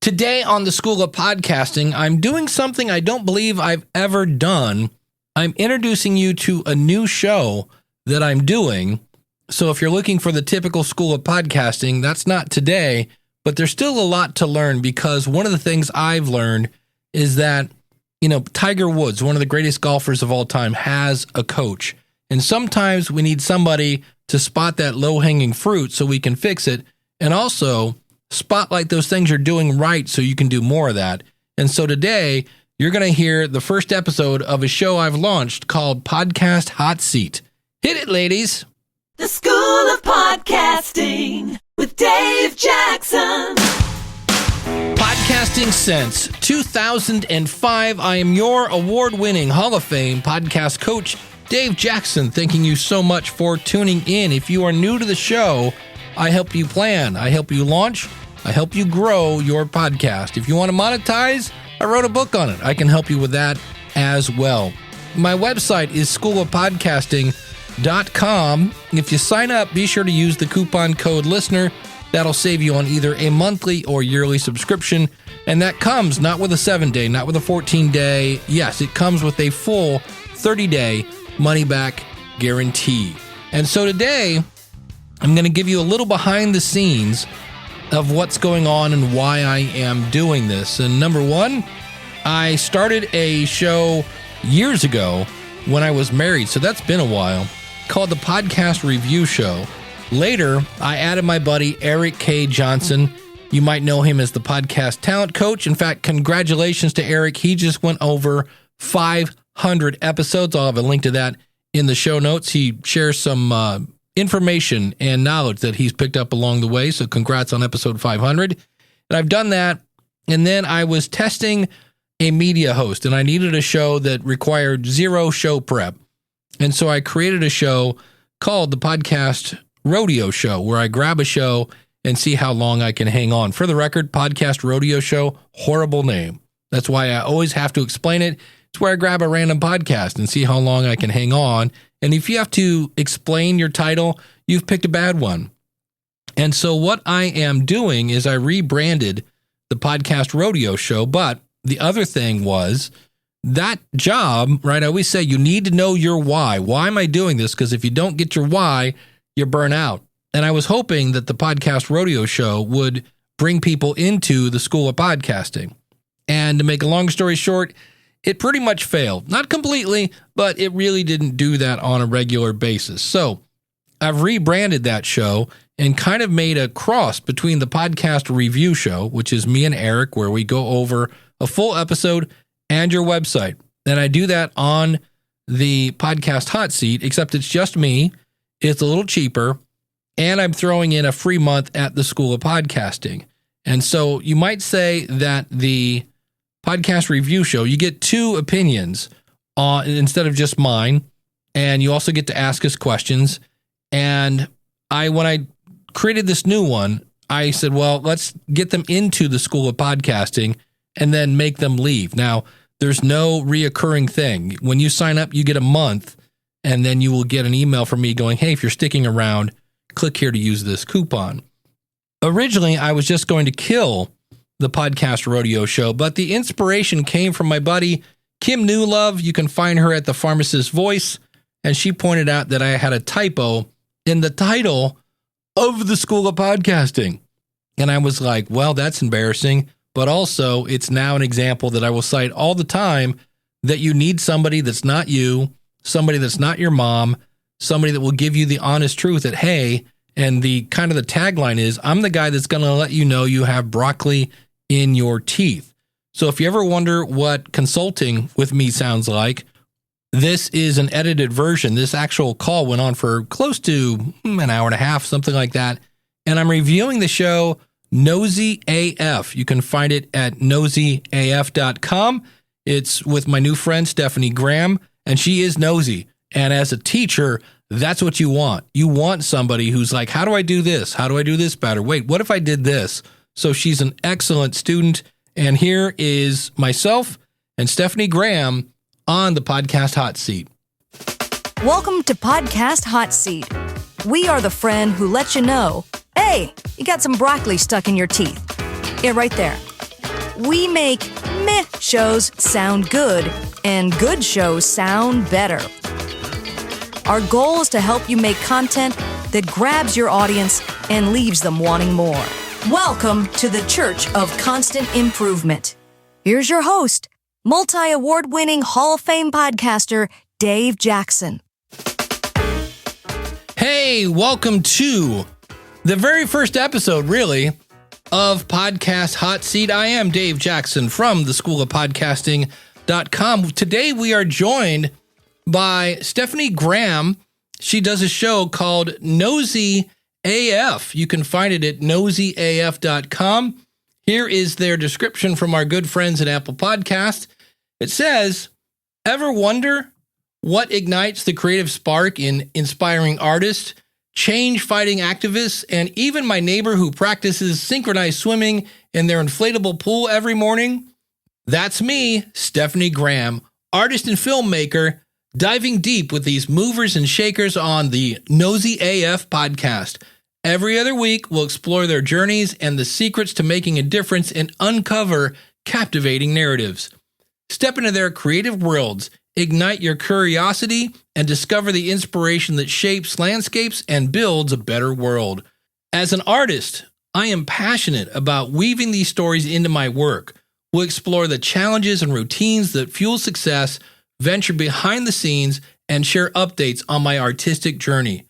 Today on the School of Podcasting, I'm doing something I don't believe I've ever done. I'm introducing you to a new show that I'm doing. So if you're looking for the typical School of Podcasting, that's not today, but there's still a lot to learn, because one of the things I've learned is that, Tiger Woods, one of the greatest golfers of all time, has a coach. And sometimes we need somebody to spot that low-hanging fruit so we can fix it, and also spotlight those things you're doing right so you can do more of that. And so today, you're going to hear the first episode of a show I've launched called Podcast Hot Seat. Hit it, ladies. The School of Podcasting with Dave Jackson. Podcasting since 2005. I am your award-winning Hall of Fame podcast coach, Dave Jackson. Thanking you so much for tuning in. If you are new to the show, I help you plan, I help you launch, I help you grow your podcast. If you want to monetize, I wrote a book on it. I can help you with that as well. My website is schoolofpodcasting.com. If you sign up, be sure to use the coupon code LISTENER. That'll save you on either a monthly or yearly subscription. And that comes not with a 7-day, not with a 14-day. Yes, it comes with a full 30-day money-back guarantee. And so today, I'm going to give you a little behind the scenes of what's going on and why I am doing this. And number one, I started a show years ago when I was married, so that's been a while, called the Podcast Review Show. Later, I added my buddy Eric K. Johnson. You might know him as the podcast talent coach. In fact, congratulations to Eric. He just went over 500 episodes. I'll have a link to that in the show notes. He shares some information and knowledge that he's picked up along the way. So congrats on episode 500. And I've done that. And then I was testing a media host, and I needed a show that required zero show prep. And so I created a show called the Podcast Rodeo Show, where I grab a show and see how long I can hang on. For the record, Podcast Rodeo Show, horrible name. That's why I always have to explain it. It's where I grab a random podcast and see how long I can hang on. And if you have to explain your title, you've picked a bad one. And so what I am doing is I rebranded the Podcast Rodeo Show. But the other thing was that job, right? I always say you need to know your why. Why am I doing this? Because if you don't get your why, you burn out. And I was hoping that the Podcast Rodeo Show would bring people into the School of Podcasting. And to make a long story short, it pretty much failed. Not completely, but it really didn't do that on a regular basis. So I've rebranded that show and kind of made a cross between the Podcast Review Show, which is me and Eric, where we go over a full episode, and your website. And I do that on the Podcast Hot Seat, except it's just me. It's a little cheaper, and I'm throwing in a free month at the School of Podcasting. And so you might say that the Podcast Review Show, you get two opinions instead of just mine, and you also get to ask us questions. And when I created this new one, I said, well, let's get them into the School of Podcasting and then make them leave. Now, there's no reoccurring thing. When you sign up, you get a month, and then you will get an email from me going, hey, if you're sticking around, click here to use this coupon. Originally, I was just going to kill the Podcast Rodeo Show, but the inspiration came from my buddy, Kim Newlove. You can find her at The Pharmacist's Voice, and she pointed out that I had a typo in the title of the School of Podcasting. And I was like, well, that's embarrassing, but also it's now an example that I will cite all the time, that you need somebody that's not you, somebody that's not your mom, somebody that will give you the honest truth that, hey, and the kind of the tagline is, I'm the guy that's going to let you know you have broccoli in your teeth. So if you ever wonder what consulting with me sounds like, this is an edited version. This actual call went on for close to an hour and a half, something like that. And I'm reviewing the show Nosey AF. You can find it at NoseyAF.com. It's with my new friend, Stephanie Graham, and she is nosy. And as a teacher, that's what you want. You want somebody who's like, how do I do this? How do I do this better? Wait, what if I did this? So she's an excellent student. And here is myself and Stephanie Graham on the Podcast Hot Seat. Welcome to Podcast Hot Seat. We are the friend who lets you know, hey, you got some broccoli stuck in your teeth. Yeah, right there. We make meh shows sound good and good shows sound better. Our goal is to help you make content that grabs your audience and leaves them wanting more. Welcome to the Church of Constant Improvement. Here's your host, multi-award-winning Hall of Fame podcaster, Dave Jackson. Hey, welcome to the very first episode, really, of Podcast Hot Seat. I am Dave Jackson from the School of Podcasting.com. Today we are joined by Stephanie Graham. She does a show called Nosy AF. You can find it at NoseyAF.com. Here is their description from our good friends at Apple Podcast. It says, ever wonder what ignites the creative spark in inspiring artists, change-fighting activists, and even my neighbor who practices synchronized swimming in their inflatable pool every morning? That's me, Stephanie Graham, artist and filmmaker, diving deep with these movers and shakers on the Nosey AF podcast. Every other week, we'll explore their journeys and the secrets to making a difference and uncover captivating narratives. Step into their creative worlds, ignite your curiosity, and discover the inspiration that shapes landscapes and builds a better world. As an artist, I am passionate about weaving these stories into my work. We'll explore the challenges and routines that fuel success, venture behind the scenes, and share updates on my artistic journey.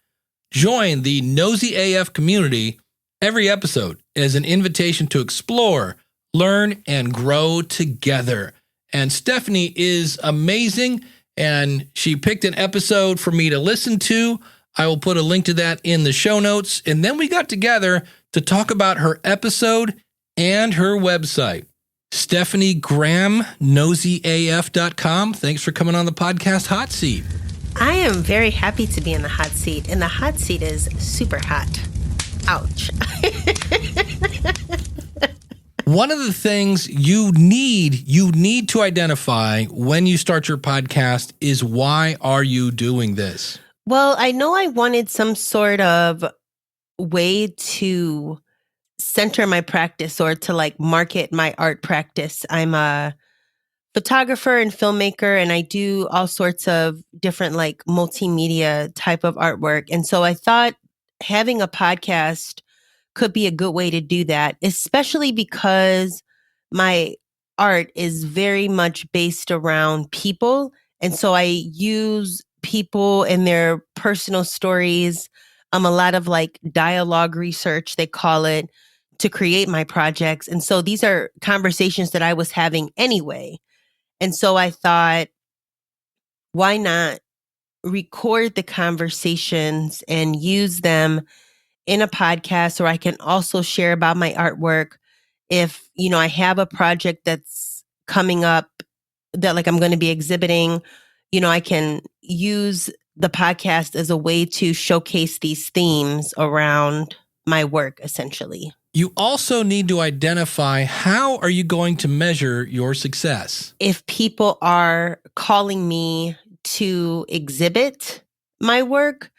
Join the Nosey AF community every episode as an invitation to explore, learn, and grow together. And Stephanie is amazing, and she picked an episode for me to listen to. I will put a link to that in the show notes. And then we got together to talk about her episode and her website. Stephanie Graham, NoseyAF.com. Thanks for coming on the podcast Hot Seat. I am very happy to be in the hot seat, and the hot seat is super hot. Ouch. One of the things you need to identify when you start your podcast is, why are you doing this? Well, I know I wanted some sort of way to center my practice, or to market my art practice. I'm a photographer and filmmaker, and I do all sorts of different multimedia type of artwork. And so I thought having a podcast could be a good way to do that, especially because my art is very much based around people. And so I use people and their personal stories, a lot of dialogue research, they call it, to create my projects. And so these are conversations that I was having anyway. And so I thought, why not record the conversations and use them in a podcast, or I can also share about my artwork. If, I have a project that's coming up that I'm going to be exhibiting, I can use the podcast as a way to showcase these themes around my work, essentially. You also need to identify, how are you going to measure your success? If people are calling me to exhibit my work,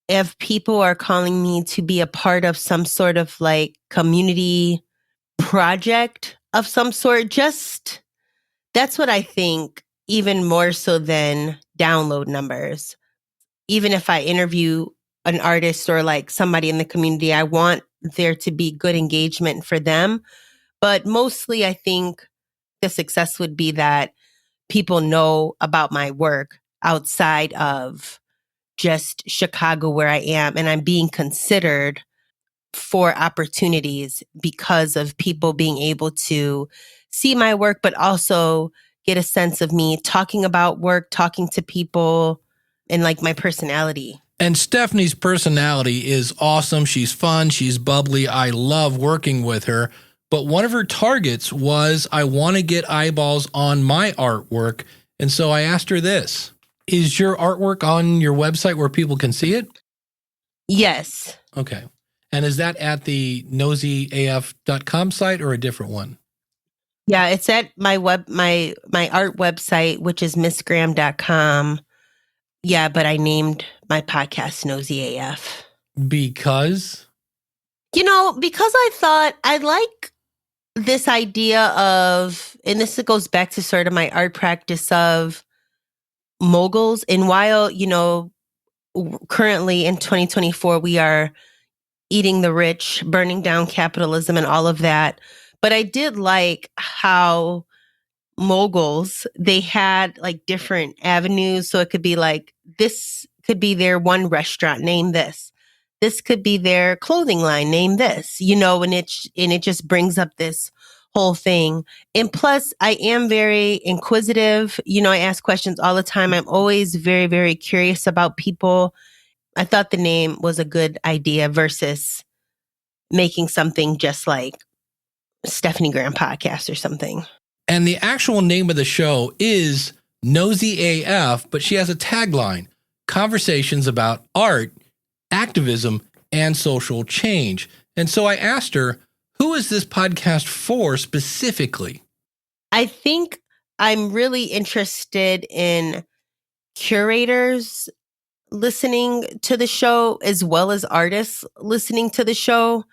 if people are calling me to be a part of some sort of community project of some sort, that's what I think, even more so than download numbers. Even if I interview an artist or somebody in the community, I want there to be good engagement for them. But mostly I think the success would be that people know about my work outside of just Chicago, where I am, and I'm being considered for opportunities because of people being able to see my work, but also get a sense of me talking about work, talking to people, and my personality. And Stephanie's personality is awesome. She's fun. She's bubbly. I love working with her. But one of her targets was, I want to get eyeballs on my artwork. And so I asked her this: is your artwork on your website where people can see it? Yes. Okay. And is that at the NoseyAF.com site or a different one? Yeah, it's at my art website, which is missgraham.com. Yeah, but I named my podcast Nosy AF. Because? Because I thought I like this idea of, and this goes back to sort of my art practice of moguls. And while, currently in 2024, we are eating the rich, burning down capitalism and all of that. But I did like how moguls, they had like different avenues. So it could be like, this could be their one restaurant, name this. This could be their clothing line, name this, and it just brings up this whole thing. And plus, I am very inquisitive. I ask questions all the time. I'm always very, very curious about people. I thought the name was a good idea versus making something just like Stephanie Graham Podcast or something. And the actual name of the show is Nosy AF, but she has a tagline, conversations about art, activism, and social change. And so I asked her, who is this podcast for specifically? I think I'm really interested in curators listening to the show, as well as artists listening to the show,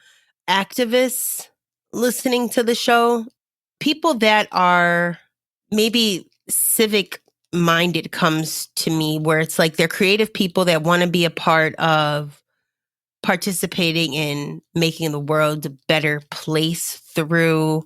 activists listening to the show, people that are maybe civic minded comes to me, where it's like they're creative people that want to be a part of participating in making the world a better place through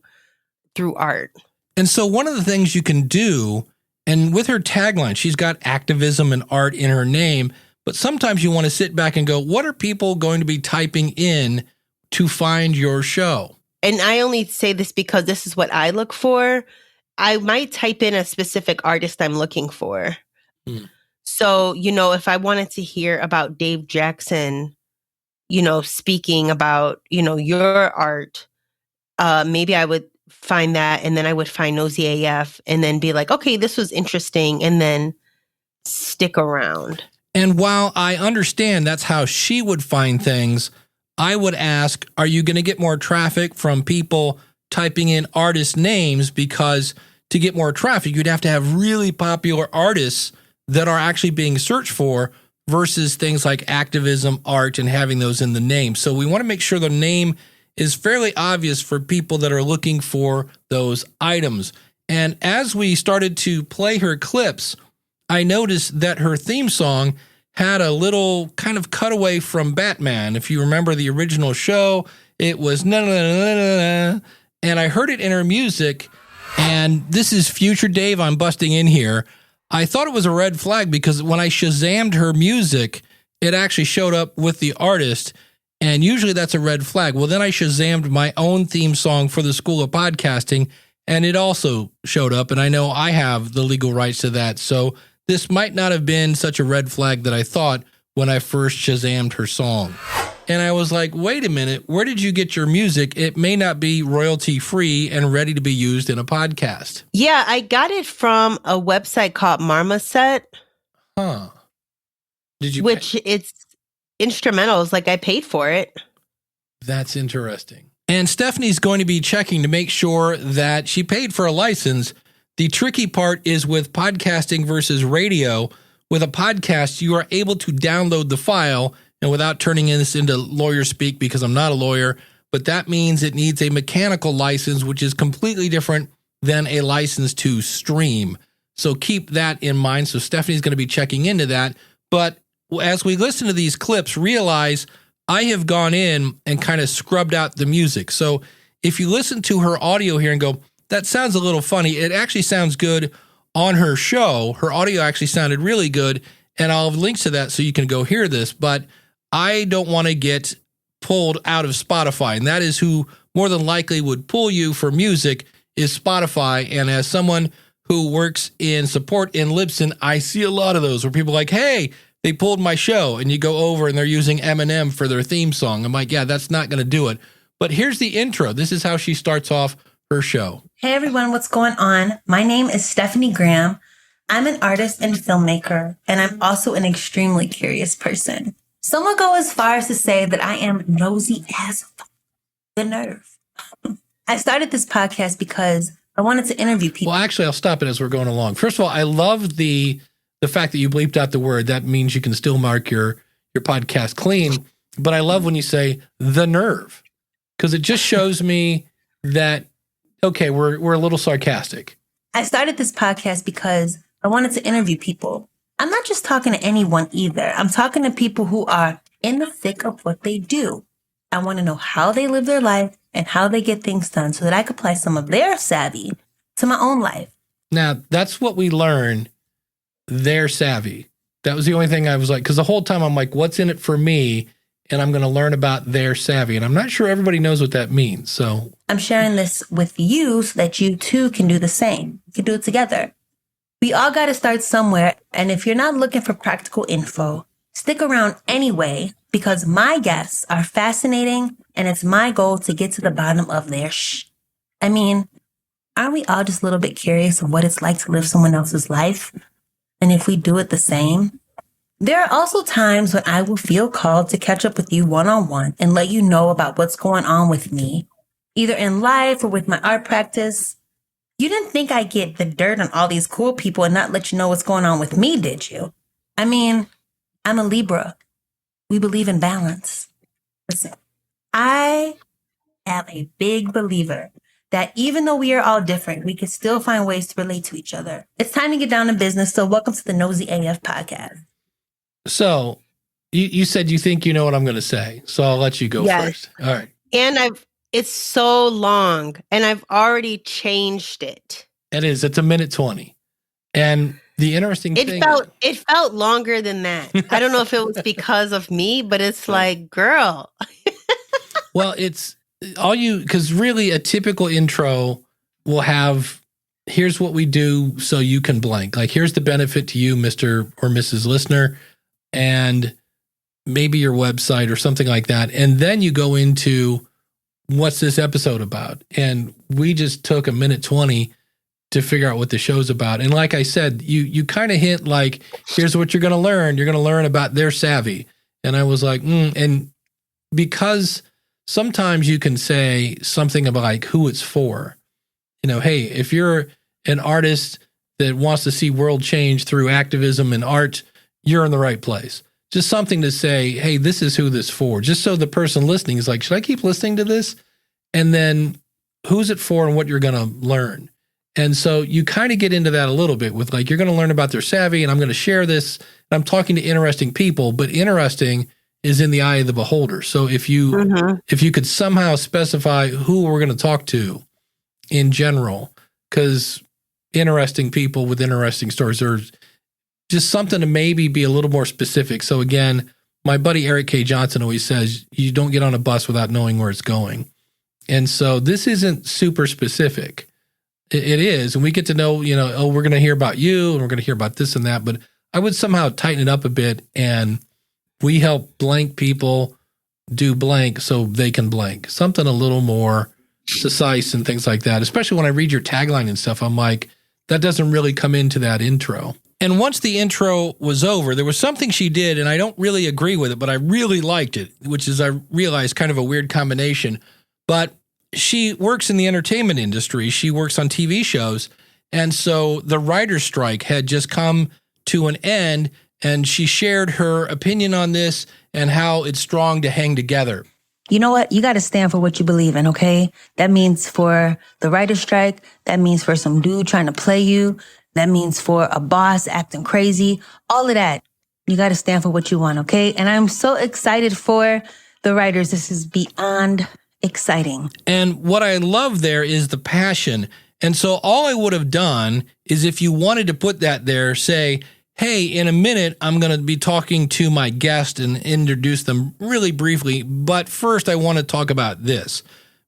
art. And so one of the things you can do, and with her tagline, she's got activism and art in her name, but sometimes you want to sit back and go, what are people going to be typing in to find your show? And I only say this because this is what I look for. I might type in a specific artist I'm looking for. So, if I wanted to hear about Dave Jackson, speaking about, your art, maybe I would find that, and then I would find Nosy AF and then be like, okay, this was interesting, and then stick around. And while I understand that's how she would find things, I would ask, are you going to get more traffic from people typing in artist names? Because to get more traffic, you'd have to have really popular artists that are actually being searched for versus things like activism, art, and having those in the name. So we want to make sure the name is fairly obvious for people that are looking for those items. And as we started to play her clips, I noticed that her theme song had a little kind of cutaway from Batman. If you remember the original show, it was na na na na na, and I heard it in her music. And this is future Dave. I'm busting in here. I thought it was a red flag because when I Shazammed her music, it actually showed up with the artist. And usually that's a red flag. Well, then I Shazammed my own theme song for the School of Podcasting, and it also showed up. And I know I have the legal rights to that. So this might not have been such a red flag that I thought when I first Shazammed her song. And I was like, wait a minute, where did you get your music? It may not be royalty free and ready to be used in a podcast. Yeah, I got it from a website called Marmoset. Huh. Did you? Which it's instrumentals, like I paid for it. That's interesting. And Stephanie's going to be checking to make sure that she paid for a license. The tricky part is with podcasting versus radio. With a podcast, you are able to download the file, and without turning this into lawyer speak, because I'm not a lawyer, but that means it needs a mechanical license, which is completely different than a license to stream. So keep that in mind. So Stephanie's going to be checking into that. But as we listen to these clips, realize I have gone in and kind of scrubbed out the music. So if you listen to her audio here and go, that sounds a little funny, it actually sounds good on her show. Her audio actually sounded really good, and I'll have links to that so you can go hear this. But I don't want to get pulled out of Spotify, and that is who more than likely would pull you for music is Spotify. And as someone who works in support in Libsyn, I see a lot of those where people are like, hey, they pulled my show, and you go over and they're using Eminem for their theme song. I'm like, yeah, that's not going to do it. But here's the intro. This is how she starts off her show. Hey everyone, what's going on? My name is Stephanie Graham. I'm an artist and filmmaker, and I'm also an extremely curious person. Some will go as far as to say that I am nosy as the nerve. I started this podcast because I wanted to interview people. Well, actually, I'll stop it as we're going along. First of all, I love the fact that you bleeped out the word. That means you can still mark your podcast clean. But I love when you say the nerve, because it just shows me that Okay, we're a little sarcastic. I started this podcast because I wanted to interview people. I'm not just talking to anyone either. I'm talking to people who are in the thick of what they do. I want to know how they live their life and how they get things done so that I can apply some of their savvy to my own life. Now, that's what we learned, their savvy. That was the only thing I was like, because the whole time I'm like, what's in it for me? And I'm going to learn about their savvy. And I'm not sure everybody knows what that means. So I'm sharing this with you so that you too can do the same. You can do it together. We all got to start somewhere. And if you're not looking for practical info, stick around anyway, because my guests are fascinating and it's my goal to get to the bottom of their I mean, aren't we all just a little bit curious of what it's like to live someone else's life? And if we do it the same? There are also times when I will feel called to catch up with you one-on-one and let you know about what's going on with me, either in life or with my art practice. You didn't think I'd get the dirt on all these cool people and not let you know what's going on with me, did you? I mean, I'm a Libra. We believe in balance. Listen, I am a big believer that even though we are all different, we can still find ways to relate to each other. It's time to get down to business, so welcome to the Nosy AF Podcast. So you said you think you know what I'm going to say, so I'll let you go first. All right. And it's so long, and I've already changed it. It's a minute 20. And the interesting thing... It felt longer than that. I don't know if it was because of me, but it's like, girl. Well, it's because really a typical intro will have, here's what we do so you can blank. Like, here's the benefit to you, Mr. or Mrs. Listener, and maybe your website or something like that. And then you go into, what's this episode about? And we just took a minute 20 to figure out what the show's about. And like I said, you kind of hint like, here's what you're going to learn. You're going to learn about their savvy. And I was like, and because sometimes you can say something about like who it's for, hey, if you're an artist that wants to see world change through activism and art, you're in the right place. Just something to say, hey, this is who this for. Just so the person listening is like, should I keep listening to this? And then who's it for and what you're going to learn. And so you kind of get into that a little bit with like, you're going to learn about their savvy and I'm going to share this. And I'm talking to interesting people, but interesting is in the eye of the beholder. So if you could somehow specify who we're going to talk to in general, because interesting people with interesting stories are just something to maybe be a little more specific. So again, my buddy Eric K. Johnson always says, you don't get on a bus without knowing where it's going. And so this isn't super specific. It is. And we get to know, we're going to hear about you and we're going to hear about this and that. But I would somehow tighten it up a bit, and we help blank people do blank so they can blank. Something a little more precise and things like that. Especially when I read your tagline and stuff, I'm like, that doesn't really come into that intro. And once the intro was over, there was something she did, and I don't really agree with it, but I really liked it, which is, I realized, kind of a weird combination. But she works in the entertainment industry. She works on TV shows. And so the writer's strike had just come to an end, and she shared her opinion on this and how it's strong to hang together. You know what? You got to stand for what you believe in, okay? That means for the writer's strike. That means for some dude trying to play you. That means for a boss acting crazy. All of that. You got to stand for what you want, okay? And I'm so excited for the writers. This is beyond exciting. And what I love there is the passion. And so all I would have done is, if you wanted to put that there, say, hey, in a minute, I'm going to be talking to my guest and introduce them really briefly. But first, I want to talk about this,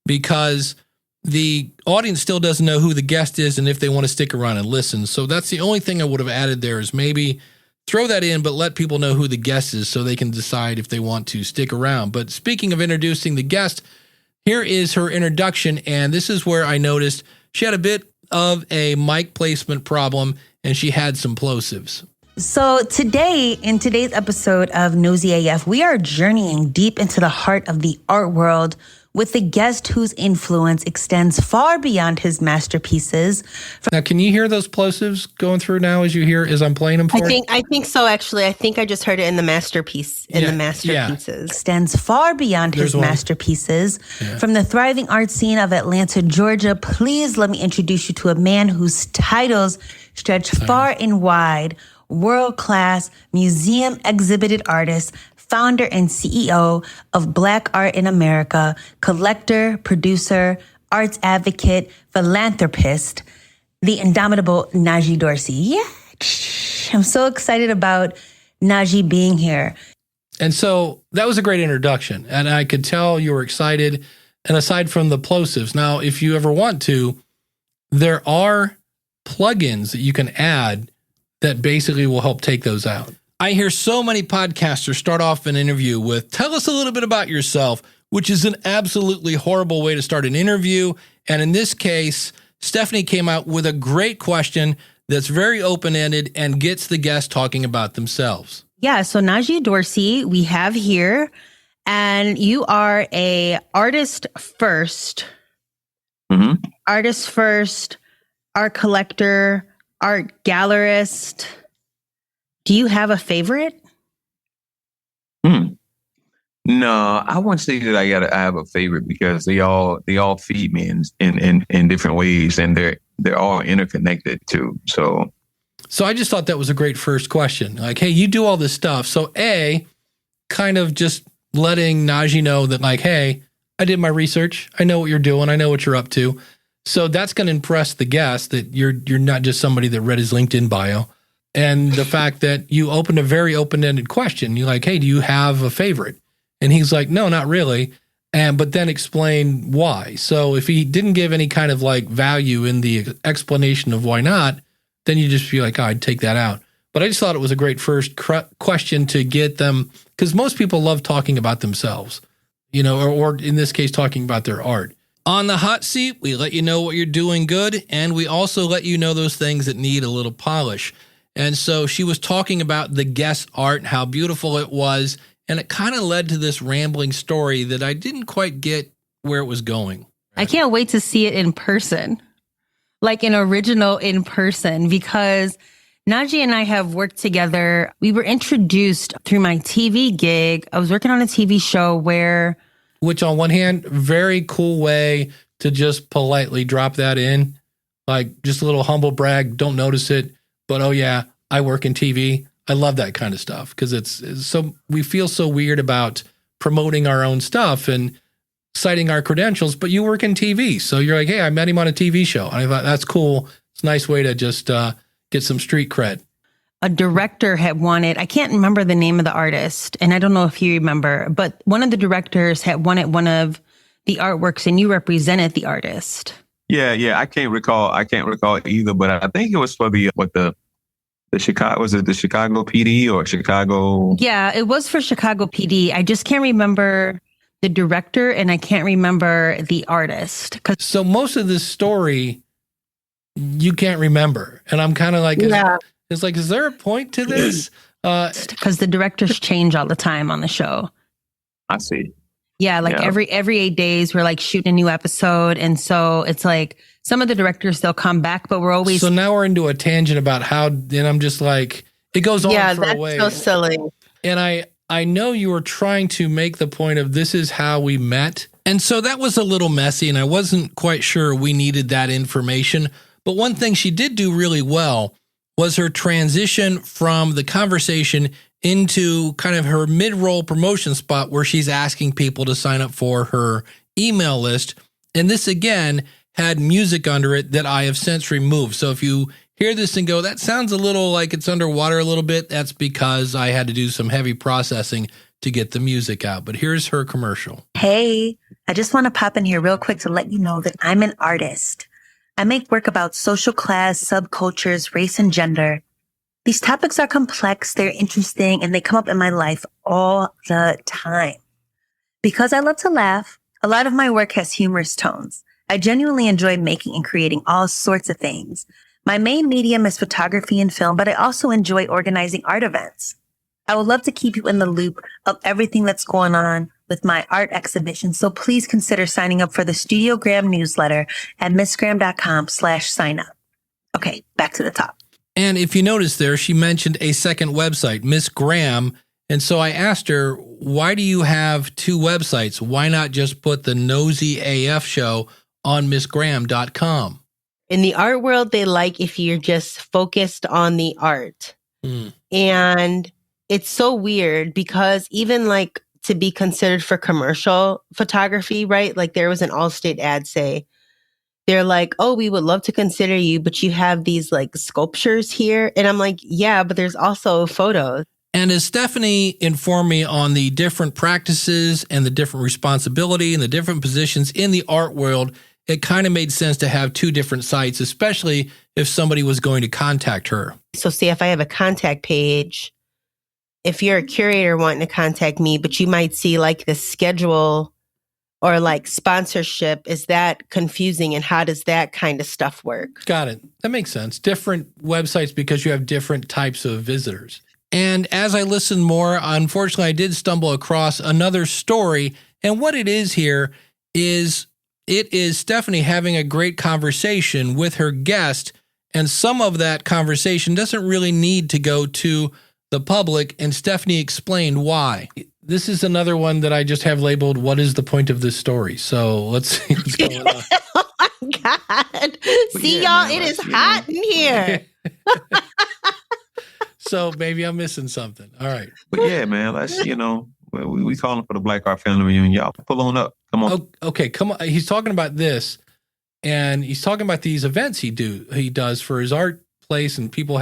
because the audience still doesn't know who the guest is and if they want to stick around and listen. So that's the only thing I would have added there, is maybe throw that in, but let people know who the guest is so they can decide if they want to stick around. But speaking of introducing the guest, here is her introduction. And this is where I noticed she had a bit of a mic placement problem, and she had some plosives. So today, in today's episode of Nosy AF, we are journeying deep into the heart of the art world with a guest whose influence extends far beyond his masterpieces. Now, can you hear those plosives going through now as I'm playing them for you? I think so, actually. I think I just heard it in the masterpiece, Yeah, the masterpieces. Extends far beyond his masterpieces. Yeah. From the thriving art scene of Atlanta, Georgia, please let me introduce you to a man whose titles stretch far and wide. World-class museum exhibited artist, founder and CEO of Black Art in America, collector, producer, arts advocate, philanthropist, the indomitable Najee Dorsey. Yeah, I'm so excited about Najee being here. And so that was a great introduction, and I could tell you were excited. And aside from the plosives, now, if you ever want to, there are plugins that you can add that basically will help take those out. I hear so many podcasters start off an interview with, tell us a little bit about yourself, which is an absolutely horrible way to start an interview. And in this case, Stephanie came out with a great question that's very open-ended and gets the guest talking about themselves. Yeah, so Najee Dorsey, we have here, and you are a artist first. Mm-hmm. Artist first, art collector, art gallerist. Do you have a favorite? No, I wouldn't say that I have a favorite because they all feed me in different ways, and they're all interconnected too. So I just thought that was a great first question. Like, hey, you do all this stuff. So kind of just letting Najee know that, like, hey, I did my research. I know what you're doing. I know what you're up to. So that's going to impress the guest that you're not just somebody that read his LinkedIn bio. And the fact that you opened a very open-ended question. You're like, hey, do you have a favorite? And he's like, no, not really. But then explain why. So if he didn't give any kind of like value in the explanation of why not, then you just feel like, oh, I'd take that out. But I just thought it was a great first question to get them, because most people love talking about themselves, or in this case, talking about their art. On the hot seat, we let you know what you're doing good, and we also let you know those things that need a little polish. And so she was talking about the guest art, how beautiful it was, and it kind of led to this rambling story that I didn't quite get where it was going. I can't wait to see it in person, like an original in person, because Najee and I have worked together. We were introduced through my TV gig. I was working on a TV show which on one hand, very cool way to just politely drop that in, like just a little humble brag, don't notice it. But, oh, yeah, I work in TV. I love that kind of stuff because it's so we feel so weird about promoting our own stuff and citing our credentials. But you work in TV. So you're like, hey, I met him on a TV show. And I thought that's cool. It's a nice way to just get some street cred. A director had wanted, I can't remember the name of the artist, and I don't know if you remember, but one of the directors had wanted one of the artworks and you represented the artist. Yeah. I can't recall either, but I think it was for the Chicago, was it the Chicago PD or Chicago? Yeah, it was for Chicago PD. I just can't remember the director and I can't remember the artist. So most of this story, you can't remember. And I'm kind of like, it's like, is there a point to this? Because the directors change all the time on the show. I see. Yeah, every 8 days we're like shooting a new episode. And so it's like some of the directors, they'll come back, but we're always... So now we're into a tangent about how, and I'm just like, it goes on for a way. Yeah, that's so silly. And I know you were trying to make the point of this is how we met. And so that was a little messy and I wasn't quite sure we needed that information. But one thing she did do really well was her transition from the conversation into kind of her mid-roll promotion spot where she's asking people to sign up for her email list. And this, again, had music under it that I have since removed. So if you hear this and go, that sounds a little like it's underwater a little bit, that's because I had to do some heavy processing to get the music out. But here's her commercial. Hey, I just want to pop in here real quick to let you know that I'm an artist. I make work about social class, subcultures, race, and gender. These topics are complex, they're interesting, and they come up in my life all the time. Because I love to laugh, a lot of my work has humorous tones. I genuinely enjoy making and creating all sorts of things. My main medium is photography and film, but I also enjoy organizing art events. I would love to keep you in the loop of everything that's going on with my art exhibition. So please consider signing up for the Studio Graham newsletter at missgraham.com/sign up. Okay, back to the top. And if you notice there, she mentioned a second website, Miss Graham. And so I asked her, why do you have two websites? Why not just put the Nosey AF show on missgraham.com? In the art world, they like if you're just focused on the art. And it's so weird because even like to be considered for commercial photography, right? Like there was an Allstate ad say, they're like, oh, we would love to consider you, but you have these like sculptures here. And I'm like, yeah, but there's also photos. And as Stephanie informed me on the different practices and the different responsibility and the different positions in the art world, it kind of made sense to have two different sites, especially if somebody was going to contact her. So say if I have a contact page, if you're a curator wanting to contact me, but you might see like the schedule or like sponsorship, is that confusing? And how does that kind of stuff work? Got it. That makes sense. Different websites because you have different types of visitors. And as I listened more, unfortunately, I did stumble across another story. And what it is here is it is Stephanie having a great conversation with her guest. And some of that conversation doesn't really need to go to the public. And Stephanie explained why. This is another one that I just have labeled, what is the point of this story? So let's see what's going on. Oh my God. See, y'all, it is hot in here. So maybe I'm missing something. All right. But yeah, man, let's, we calling for the Black Art Family Reunion. Y'all pull on up. Come on. Oh, okay, come on. He's talking about this, and he's talking about these events he does for his art place, and people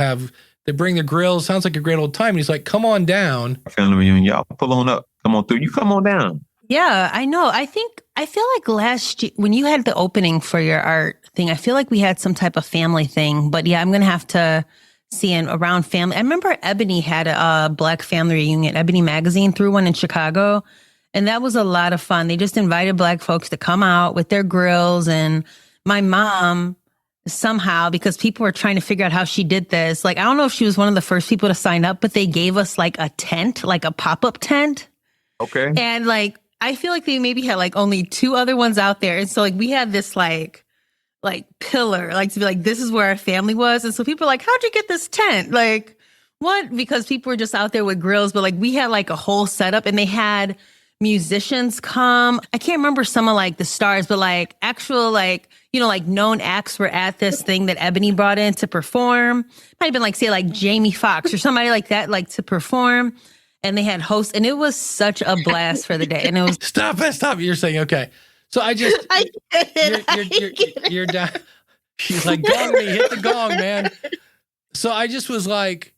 they bring their grills. Sounds like a great old time. And he's like, come on down. Family Reunion. Y'all pull on up. Come on through. You come on down. Yeah, I know. I feel like last year, when you had the opening for your art thing, I feel like we had some type of family thing. But yeah, I'm going to have to see an around family. I remember Ebony had a Black Family Reunion. Ebony Magazine threw one in Chicago. And that was a lot of fun. They just invited Black folks to come out with their grills. And my mom, somehow, because people were trying to figure out how she did this, like, I don't know if she was one of the first people to sign up, but they gave us like a tent, like a pop-up tent. Okay. And like, I feel like they maybe had like only two other ones out there. And so like, we had this like pillar, like to be like, this is where our family was. And so people are like, how'd you get this tent? Like, what? Because people were just out there with grills, but like we had like a whole setup and they had musicians come. I can't remember some of like the stars, but like actual like, like known acts were at this thing that Ebony brought in to perform. Might have been like, say like Jamie Foxx or somebody like that, like to perform. And they had hosts and it was such a blast for the day. And it was Stop. You're saying, okay. So I get it. You're down. She's like, gong me, hit the gong, man. So I just was like,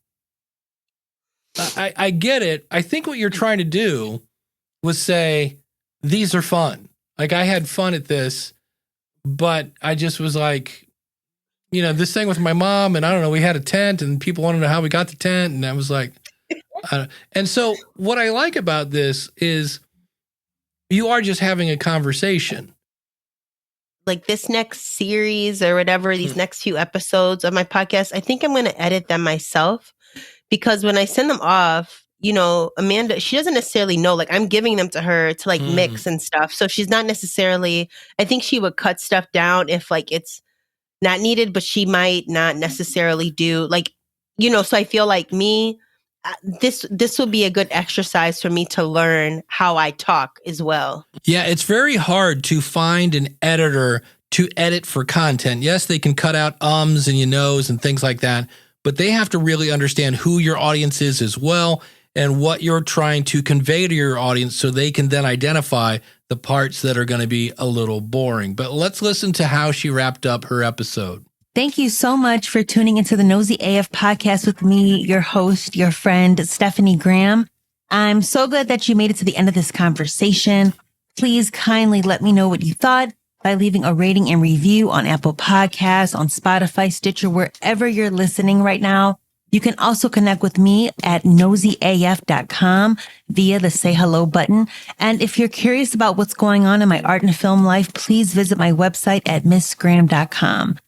I get it. I think what you're trying to do was say, these are fun. Like I had fun at this, but I just was like, this thing with my mom and I don't know, we had a tent and people want to know how we got the tent. And I was like, and so what I like about this is you are just having a conversation. Like this next series or whatever, these next few episodes of my podcast, I think I'm going to edit them myself because when I send them off, Amanda, she doesn't necessarily know, like I'm giving them to her to like mix and stuff. So she's not necessarily, I think she would cut stuff down if like it's not needed, but she might not necessarily do like, so I feel like this will be a good exercise for me to learn how I talk as well. Yeah, it's very hard to find an editor to edit for content. Yes, they can cut out ums and and things like that, but they have to really understand who your audience is as well and what you're trying to convey to your audience so they can then identify the parts that are going to be a little boring. But let's listen to how she wrapped up her episode. Thank you so much for tuning into the Nosey AF podcast with me, your host, your friend, Stephanie Graham. I'm so glad that you made it to the end of this conversation. Please kindly let me know what you thought by leaving a rating and review on Apple Podcasts, on Spotify, Stitcher, wherever you're listening right now. You can also connect with me at NoseyAF.com via the Say Hello button. And if you're curious about what's going on in my art and film life, please visit my website at missgraham.com.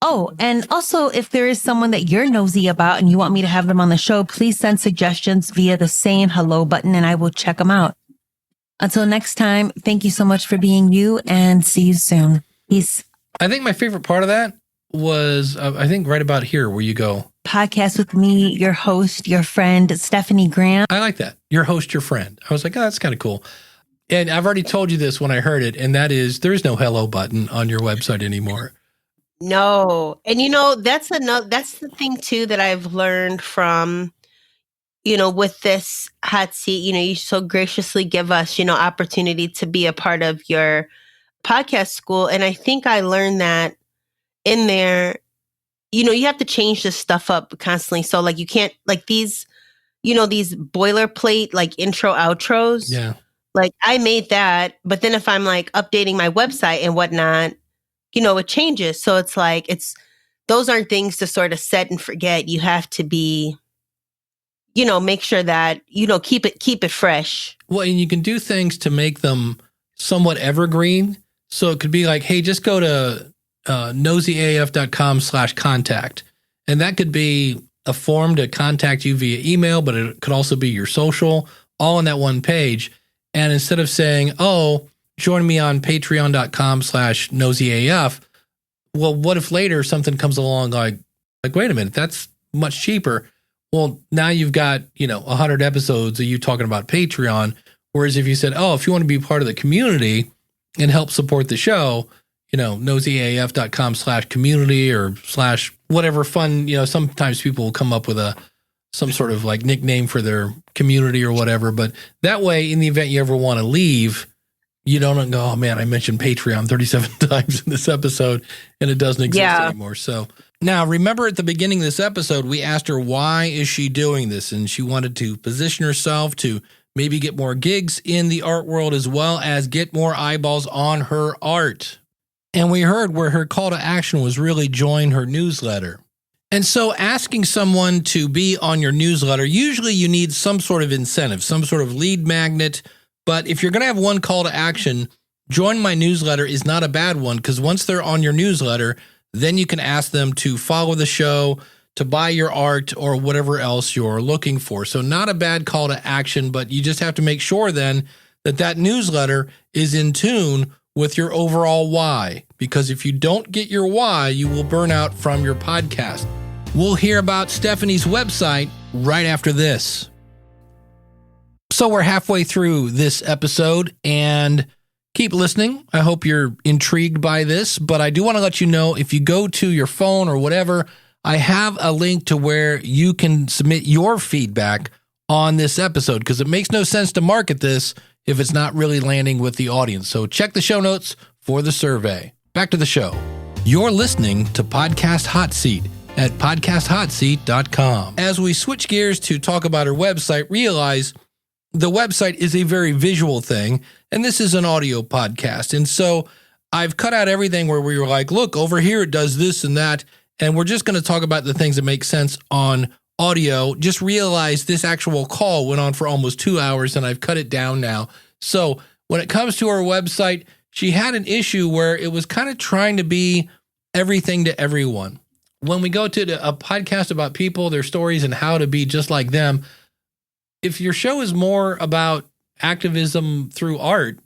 Oh, and also if there is someone that you're nosy about and you want me to have them on the show, please send suggestions via the Say Hello button and I will check them out. Until next time, thank you so much for being you, and see you soon. Peace. I think my favorite part of that was, I think right about here where you go, Podcast with me, your host, your friend, Stephanie Graham. I like that. Your host, your friend. I was like, oh, that's kind of cool. And I've already told you this when I heard it, and that is there is no hello button on your website anymore. No. And that's the thing too that I've learned from, with this hot seat. You so graciously give us, opportunity to be a part of your podcast school. And I think I learned that in there, you have to change this stuff up constantly. So like you can't like these, these boilerplate like intro outros. Yeah. Like I made that, but then if I'm like updating my website and whatnot, it changes. So it's like, those aren't things to sort of set and forget. You have to be, make sure that, keep it fresh. Well, and you can do things to make them somewhat evergreen. So it could be like, hey, just go to NoseyAF.com/contact. And that could be a form to contact you via email, but it could also be your social, all on that one page. And instead of saying, oh, join me on patreon.com/NoseyAF, well, what if later something comes along like, wait a minute, that's much cheaper. Well, now you've got, 100 episodes of you talking about Patreon. Whereas if you said, oh, if you want to be part of the community and help support the show, NoseyAF.com/community or /whatever fun, sometimes people will come up with some sort of like nickname for their community or whatever. But that way, in the event you ever want to leave, you don't go, oh man, I mentioned Patreon 37 times in this episode and it doesn't exist anymore. So now remember at the beginning of this episode, we asked her, why is she doing this? And she wanted to position herself to maybe get more gigs in the art world as well as get more eyeballs on her art. And we heard where her call to action was really join her newsletter. And so asking someone to be on your newsletter, usually you need some sort of incentive, some sort of lead magnet. But if you're going to have one call to action, join my newsletter is not a bad one, because once they're on your newsletter, then you can ask them to follow the show, to buy your art, or whatever else you're looking for. So not a bad call to action, but you just have to make sure then that newsletter is in tune with your overall why. Because if you don't get your why, you will burn out from your podcast. We'll hear about Stephanie's website right after this. So we're halfway through this episode, and keep listening. I hope you're intrigued by this, but I do want to let you know, if you go to your phone or whatever, I have a link to where you can submit your feedback on this episode, because it makes no sense to market this if it's not really landing with the audience. So check the show notes for the survey. Back to the show. You're listening to Podcast Hot Seat at podcasthotseat.com. As we switch gears to talk about our website, realize the website is a very visual thing, and this is an audio podcast. And so I've cut out everything where we were like, look, over here it does this and that, and we're just going to talk about the things that make sense on audio. Just realize this actual call went on for almost 2 hours, and I've cut it down now. So when it comes to our website, she had an issue where it was kind of trying to be everything to everyone. When we go to a podcast about people, their stories, and how to be just like them, if your show is more about activism through art,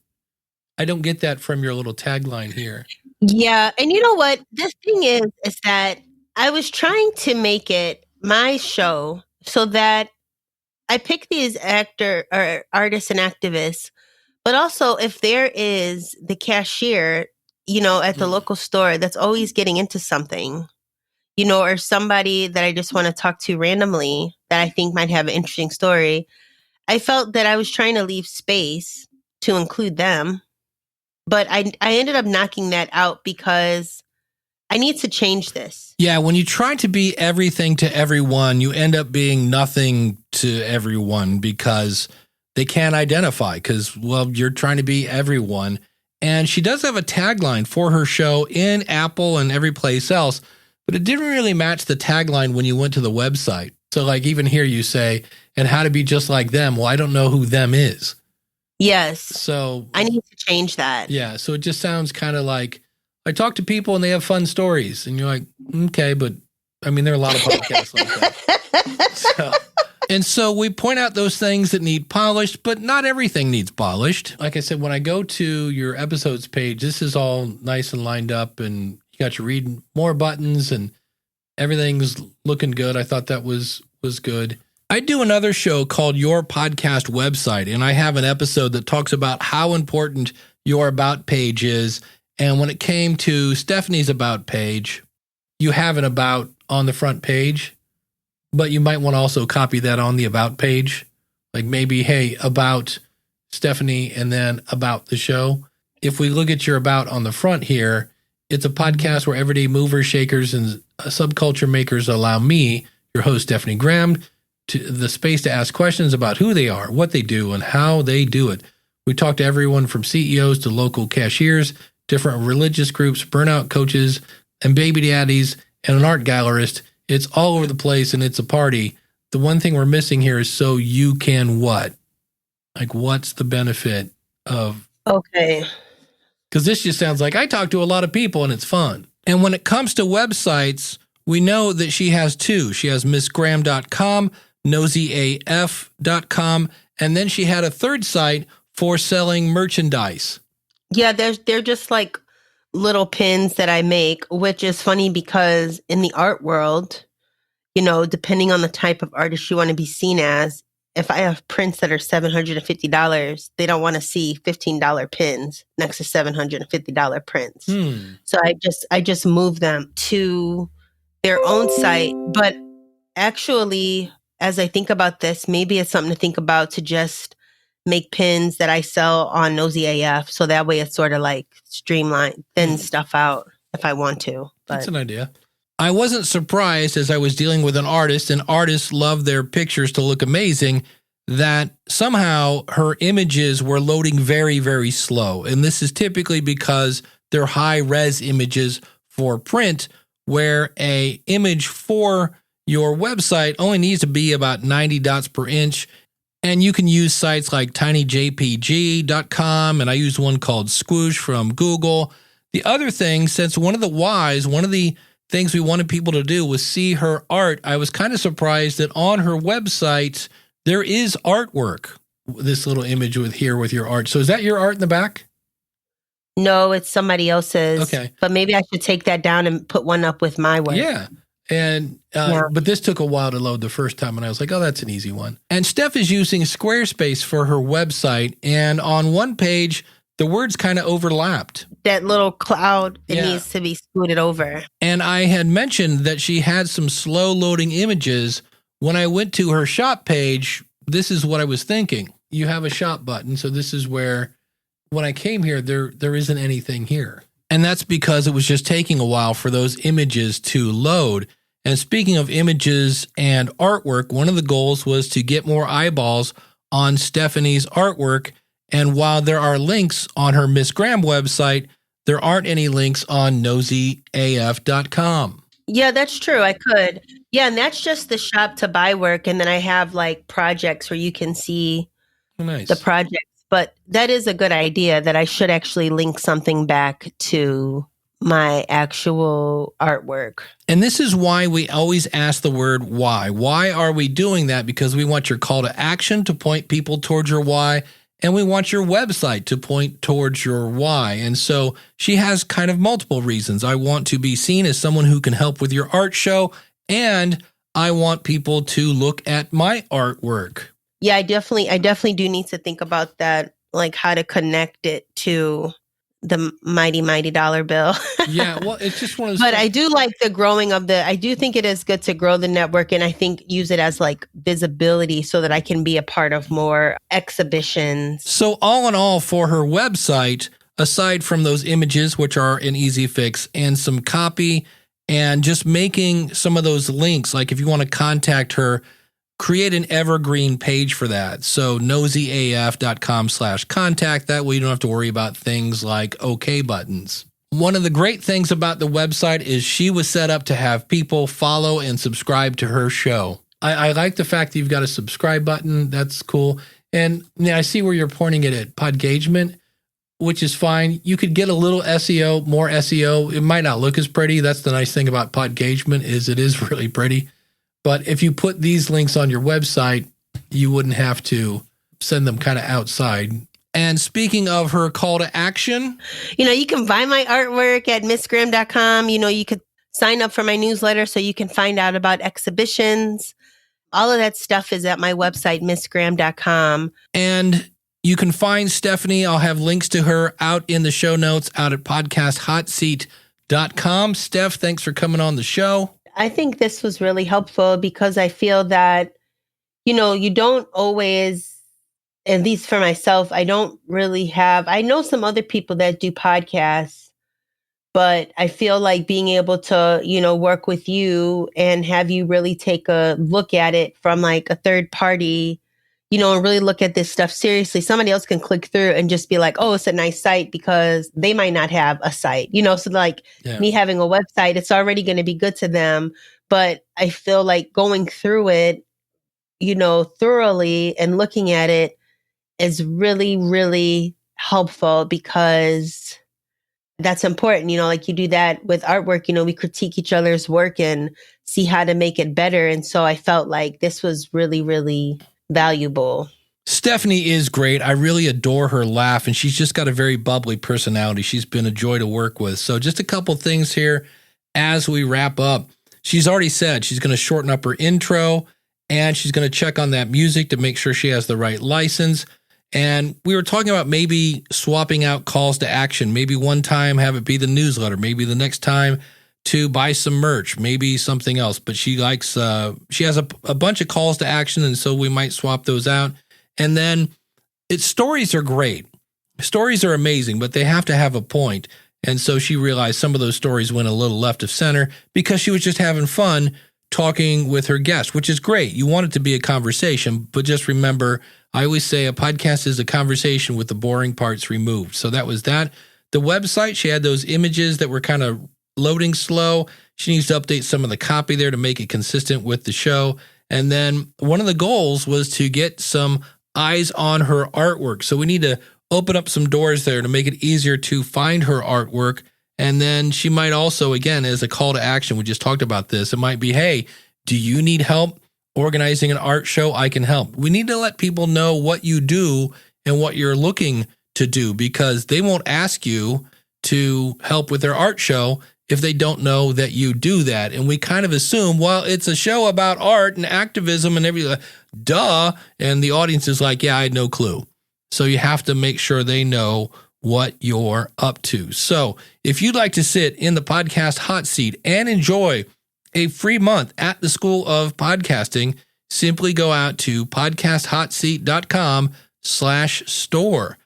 I don't get that from your little tagline here. Yeah. And you know what? This thing is that I was trying to make it my show so that I pick these actor or artists and activists, but also if there is the cashier, at the local store that's always getting into something, or somebody that I just want to talk to randomly that I think might have an interesting story, I felt that I was trying to leave space to include them. But I ended up knocking that out because I need to change this. Yeah, when you try to be everything to everyone, you end up being nothing to everyone because they can't identify because, well, you're trying to be everyone. And she does have a tagline for her show in Apple and every place else, but it didn't really match the tagline when you went to the website. So like even here you say, and how to be just like them. Well, I don't know who them is. Yes. So I need to change that. Yeah. So it just sounds kind of like I talk to people and they have fun stories and you're like, okay, but I mean, there are a lot of podcasts like that. So, And so we point out those things that need polished, but not everything needs polished. Like I said, when I go to your episodes page, this is all nice and lined up, and you got your read more buttons and everything's looking good. I thought that was good. I do another show called Your Podcast Website, and I have an episode that talks about how important your about page is. And when it came to Stephanie's about page, you have an about on the front page, but you might want to also copy that on the about page. Like maybe, hey, about Stephanie and then about the show. If we look at your about on the front here, it's a podcast where everyday movers, shakers, and subculture makers allow me, your host, Stephanie Graham, to the space to ask questions about who they are, what they do, and how they do it. We talk to everyone from CEOs to local cashiers, different religious groups, burnout coaches, and baby daddies, and an art gallerist. It's all over the place, and it's a party. The one thing we're missing here is so you can what? Like, what's the benefit of... Okay. Because this just sounds like I talk to a lot of people, and it's fun. And when it comes to websites, we know that she has two. She has MissGraham.com, NoseyAF.com, and then she had a third site for selling merchandise. Yeah, they're just like little pins that I make, which is funny because in the art world, you know, depending on the type of artist you want to be seen as, if I have prints that are $750, they don't want to see $15 pins next to $750 prints. So I just move them to their own site. But actually, as I think about this, maybe it's something to think about to just make pins that I sell on Nosy AF. So that way it's sort of like streamlined, thin stuff out if I want to. But that's an idea. I wasn't surprised as I was dealing with an artist, and artists love their pictures to look amazing, that somehow her images were loading very, very slow. And this is typically because they're high-res images for print, where a image for your website only needs to be about 90 dots per inch. And you can use sites like tinyjpg.com, and I use one called Squoosh from Google. The other thing, since one of the things we wanted people to do was see her art, I was kind of surprised that on her website, there is artwork. This little image with your art. So is that your art in the back? no, it's somebody else's. Okay. But maybe I should take that down and put one up with my work. Yeah. And but this took a while to load the first time, and I was like, oh, that's an easy one. And Steph is using Squarespace for her website, and on one page, the words kind of overlapped. That little cloud, it needs to be scooted over. And I had mentioned that she had some slow loading images. When I went to her shop page, this is what I was thinking. You have a shop button, so this is where, when I came here, there isn't anything here. And that's because it was just taking a while for those images to load. And speaking of images and artwork, one of the goals was to get more eyeballs on Stephanie's artwork. And while there are links on her Miss Graham website, there aren't any links on NoseyAF.com. Yeah, that's true. I could. Yeah, and that's just the shop to buy work. And then I have like projects where you can see the projects. But that is a good idea that I should actually link something back to my actual artwork. And this is why we always ask the word why. Why are we doing that? Because we want your call to action to point people towards your why, and we want your website to point towards your why. And so she has kind of multiple reasons. I want to be seen as someone who can help with your art show, and I want people to look at my artwork. Yeah, I definitely do need to think about that, like how to connect it to the mighty dollar bill. Yeah, well, it's just one of those. But I do like the growing of I do think it is good to grow the network, and I think use it as like visibility so that I can be a part of more exhibitions. So all in all, for her website, aside from those images, which are an easy fix, and some copy, and just making some of those links, like if you want to contact her, create an evergreen page for that. So NoseyAF.com/contact. That way you don't have to worry about things like OK buttons. One of the great things about the website is she was set up to have people follow and subscribe to her show. I like the fact that you've got a subscribe button. That's cool. And I see where you're pointing it at Podgagement, which is fine. You could get a little SEO, more SEO. It might not look as pretty. That's the nice thing about Podgagement is it is really pretty. But if you put these links on your website, you wouldn't have to send them kind of outside. And speaking of her call to action, You can buy my artwork at missgraham.com. You could sign up for my newsletter so you can find out about exhibitions. All of that stuff is at my website, missgraham.com. and you can find Stephanie. I'll have links to her out in the show notes out at podcasthotseat.com. Steph, thanks for coming on the show. I think this was really helpful because I feel that, you don't always, at least for myself, I don't really have, I know some other people that do podcasts, but I feel like being able to, work with you and have you really take a look at it from like a third party, and really look at this stuff seriously. Somebody else can click through and just be like, oh, it's a nice site because they might not have a site, so like me having a website, it's already going to be good to them. But I feel like going through it, thoroughly and looking at it is really, really helpful because that's important. Like you do that with artwork, we critique each other's work and see how to make it better. And so I felt like this was really, really valuable. Stephanie is great. I really adore her laugh, and she's just got a very bubbly personality. She's been a joy to work with. So just a couple things here as we wrap up. She's already said she's going to shorten up her intro, and she's going to check on that music to make sure she has the right license. And we were talking about maybe swapping out calls to action. Maybe one time have it be the newsletter. Maybe the next time to buy some merch, maybe something else. But she likes, she has a bunch of calls to action, and so we might swap those out. And then stories are great. Stories are amazing, but they have to have a point. And so she realized some of those stories went a little left of center because she was just having fun talking with her guests, which is great. You want it to be a conversation, but just remember, I always say a podcast is a conversation with the boring parts removed. So that was that. The website, she had those images that were kind of loading slow. She needs to update some of the copy there to make it consistent with the show. And then one of the goals was to get some eyes on her artwork. So we need to open up some doors there to make it easier to find her artwork. And then she might also, again, as a call to action, we just talked about this, it might be, hey, do you need help organizing an art show? I can help. We need to let people know what you do and what you're looking to do, because they won't ask you to help with their art show if they don't know that you do that. And we kind of assume, well, it's a show about art and activism and everything. Duh. And the audience is like, yeah, I had no clue. So you have to make sure they know what you're up to. So if you'd like to sit in the podcast hot seat and enjoy a free month at the School of Podcasting, simply go out to podcasthotseat.com/store.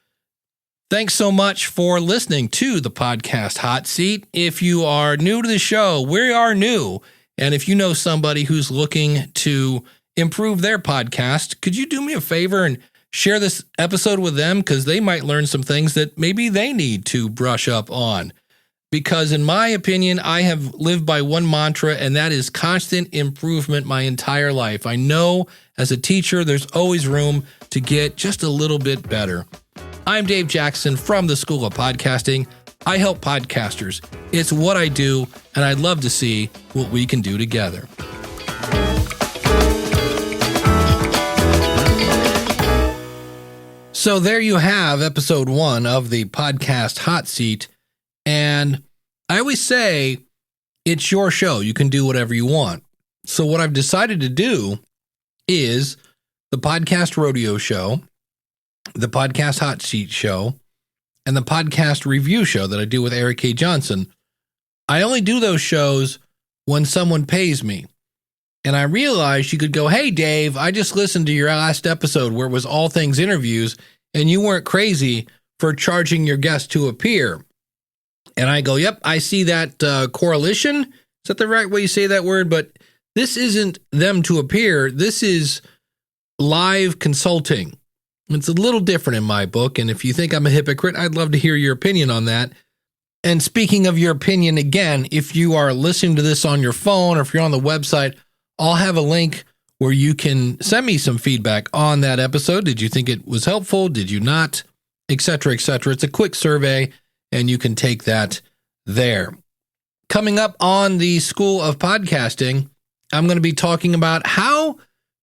Thanks so much for listening to the Podcast Hot Seat. If you are new to the show, we are new. And if you know somebody who's looking to improve their podcast, could you do me a favor and share this episode with them? Because they might learn some things that maybe they need to brush up on. Because in my opinion, I have lived by one mantra, and that is constant improvement my entire life. I know as a teacher, there's always room to get just a little bit better. I'm Dave Jackson from the School of Podcasting. I help podcasters. It's what I do, and I'd love to see what we can do together. So there you have episode 1 of the Podcast Hot Seat. And I always say it's your show. You can do whatever you want. So what I've decided to do is the Podcast Rodeo Show, the Podcast Hot Seat Show, and the Podcast Review Show that I do with Eric K. Johnson. I only do those shows when someone pays me. And I realized you could go, hey, Dave, I just listened to your last episode where it was all things interviews, and you weren't crazy for charging your guest to appear. And I go, yep, I see that correlation. Is that the right way you say that word? But this isn't them to appear. This is live consulting. It's a little different in my book. And if you think I'm a hypocrite, I'd love to hear your opinion on that. And speaking of your opinion, again, if you are listening to this on your phone or if you're on the website, I'll have a link where you can send me some feedback on that episode. Did you think it was helpful? Did you not? Et cetera, et cetera. It's a quick survey, and you can take that there. Coming up on the School of Podcasting, I'm going to be talking about how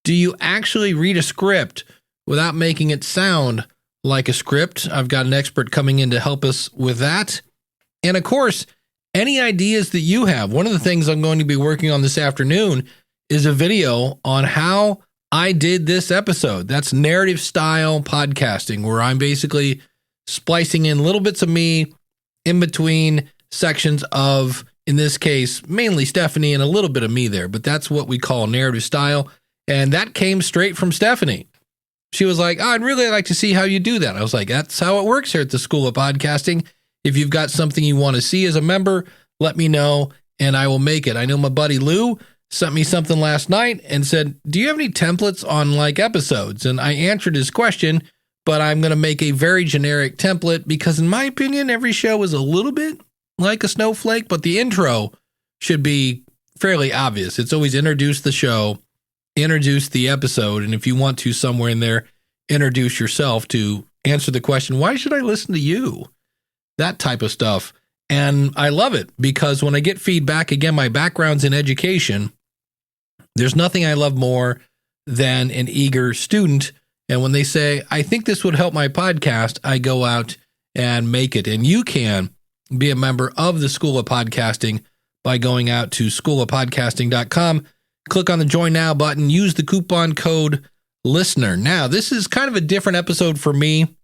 do you actually read a script without making it sound like a script. I've got an expert coming in to help us with that. And of course, any ideas that you have. One of the things I'm going to be working on this afternoon is a video on how I did this episode. That's narrative style podcasting, where I'm basically splicing in little bits of me in between sections of, in this case, mainly Stephanie and a little bit of me there, but that's what we call narrative style. And that came straight from Stephanie. She was like, I'd really like to see how you do that. I was like, that's how it works here at the School of Podcasting. If you've got something you want to see as a member, let me know and I will make it. I know my buddy Lou sent me something last night and said, do you have any templates on like episodes? And I answered his question, but I'm going to make a very generic template because in my opinion, every show is a little bit like a snowflake, but the intro should be fairly obvious. It's always introduce the show, introduce the episode, and if you want to somewhere in there, introduce yourself to answer the question, why should I listen to you? That type of stuff. And I love it because when I get feedback, again, my background's in education, there's nothing I love more than an eager student. And when they say, I think this would help my podcast, I go out and make it. And you can be a member of the School of Podcasting by going out to schoolofpodcasting.com. Click on the Join Now button, use the coupon code LISTENER. Now, this is kind of a different episode for me,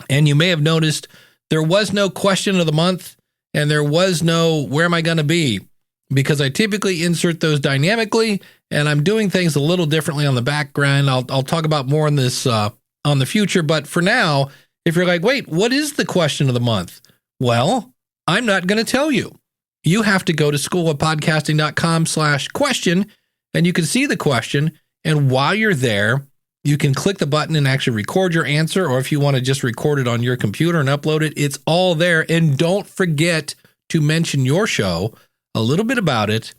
and you may have noticed there was no question of the month, and there was no where am I going to be, because I typically insert those dynamically, and I'm doing things a little differently on the background. I'll talk about more on this on the future, but for now, if you're like, wait, what is the question of the month? Well, I'm not going to tell you. You have to go to schoolofpodcasting.com/question, and you can see the question. And while you're there, you can click the button and actually record your answer. Or if you want to just record it on your computer and upload it, it's all there. And don't forget to mention your show, a little bit about it,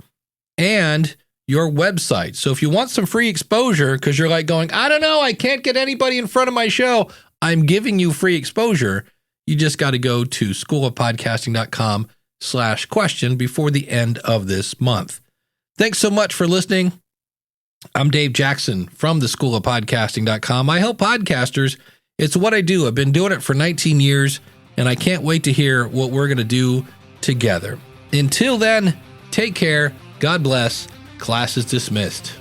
and your website. So if you want some free exposure, because you're like going, I don't know, I can't get anybody in front of my show. I'm giving you free exposure. You just got to go to schoolofpodcasting.com/question before the end of this month. Thanks so much for listening. I'm Dave Jackson from the schoolofpodcasting.com. I help podcasters. It's what I do. I've been doing it for 19 years, and I can't wait to hear what we're going to do together. Until then, take care. God bless. Class is dismissed.